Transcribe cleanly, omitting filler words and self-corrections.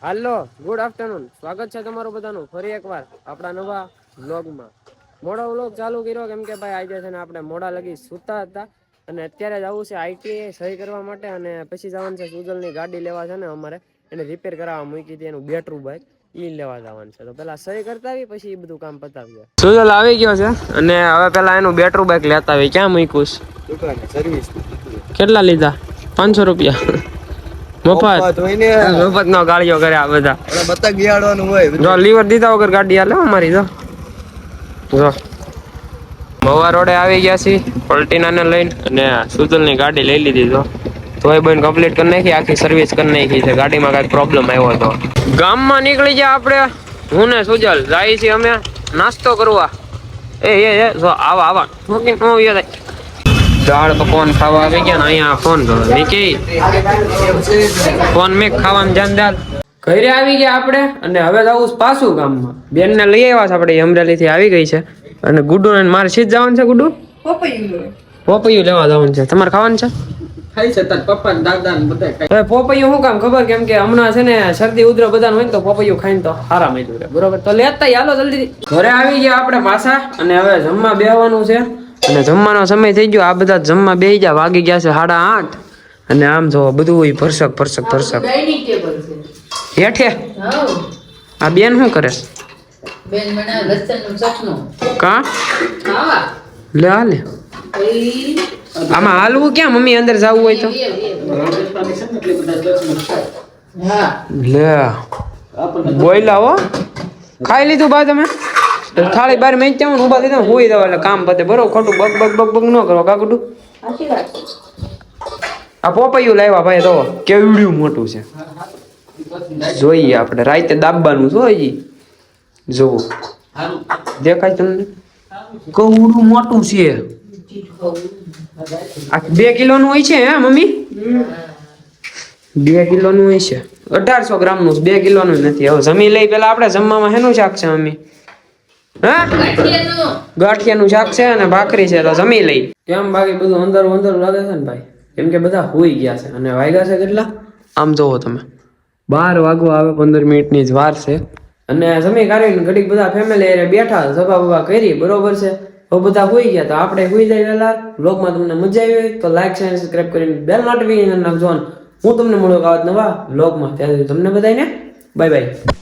હાલો good afternoon, સ્વાગત છે તમારું બધાનું ફરી એકવાર આપણા નવા વ્લોગમાં. મોડો વ્લોગ ચાલુ કર્યો કેમ કે ભાઈ આજે છે ને આપણે મોડા લગી સૂતા હતા અને અત્યારે જવું છે આઈટી સહી કરવા માટે અને પછી જવાનું છે સુજલની ગાડી લેવા છે ને અમારે એને રિપેર કરાવવા મૂકી હતી એનું બેટરું બાઇક ઈ લેવા જવાનું છે. તો પેલા સહી કરતા આવી પછી એ બધું કામ પતાવીએ. સુજલ આવી ગયો છે અને હવે પેલા એનું બેટરું બાઇક લેતા આવી. ક્યાં મૂક્યું સર્વિસ? કેટલા લીધા? 500 રૂપિયા મફત નો ગાડીઓ કરે આ બધા. બતા ગિયાડવાનું હોય જો લીવર દીધા વગર ગાડી હાલે અમારી. જો મવા રોડે આવી ગયા છીએ પલટીનાને લઈને અને સુજલની ગાડી લઈ લીધી. તો એ બંધ કમ્પ્લીટ કરી નાખી, આખી સર્વિસ કરી નાખી છે. ગાડીમાં કઈક પ્રોબ્લેમ આવ્યો હતો. ગામમાં નીકળી ગયા આપણે, હું ને સુજલ જાય છીએ અમે નાસ્તો કરવા. એ જો આવા દાળ પકવાન ખાવા આવી ગયા ને અહીંયા ફોન કરો નિકી ફોન મેં ખાવાનું જાનદાર ઘરે આવી ગયા આપણે અને હવે જવું પાછું ગામમાં. બેન ને લઈ આવ્યા છે આપણે, અમરેલી થી આવી ગઈ છે અને ગુડ્ડુ ને મારે સીધ જવાનું છે. ગુડ્ડુ પોપૈયું લેવા જવાનું છે. તમારે ખાવાનું છે? પોપૈયું શું કામ ખબર? કેમ કે હમણાં છે ને શરદી ઉધરો બધા હોય ને તો પોપૈયું ખાઈને તો આરામ મળ્યું રહે. બરોબર, તો લેતા હાલો જલ્દી. ઘરે આવી ગયા આપણે પાછા અને હવે જમવા બેહવાનું છે અને જમવાનો સમય થઈ ગયો. આ બધા જમવા બેહી ગયા, વાગી ગયા છે 8:30 અને આમ જો બધું ભરસક હેઠે. આ બેન શું કરે? બેન બનાવે લસણનું ચટનું. કા લે હાલે આમાં હાલવું ક્યાં? મમ્મી અંદર જવું હોય તો લે બોયલા હો. ખાઈ લીધું બા તમે? થાળી બાર મેં ત્યાં ઉભા થઈ હોઈ દવા એટલે કામ પતે. બરોબર, ખોટું બગ ન કરો કાકુડું. આ પોપૈયું લાવ્યા ભાઈ, તો કેવડું મોટું છે. જોઈએ આપણે રાતે દાબવાનું જોઈએ. જોવું દેખાય તમને? કવડું મોટું છે. આ 2 કિલોનું હોય છે હે મમ્મી? 2 કિલોનું હોય છે. 1800 ગ્રામનું 2 કિલોનું નથી. હવે જમી લઈ પેલા આપણે. જમવામાં શેનું શાક છે મમ્મી? હા, ગાંઠિયાનું શાક છે અને ભાખરી છે. તો જમી લઈ. કેમ બાકી બધું અંદર લાગે છે ને ભાઈ? કેમ કે બધા હોઈ ગયા છે અને વાગ્યા છે કેટલા આમ જોવો તમે, 12 વાગવા આવે. 15 મિનિટની જ વાર છે અને જમી કાઢીને ઘડીક બધા ફેમિલી બેઠા સભા બભા કરી. બરોબર છે, હવે બધા હોઈ ગયા તો આપણે હોઈ જાય વહેલા. વ્લોગમાં તમને મજા આવી હોય તો લાઈક શેર સબસ્ક્રાઇબ કરીને બેલ નોટિફિકેશન નાખજો. હું તમને મળું આવા નવા વ્લોગમાં. ત્યાં સુધી તમને બધાને બાય બાય.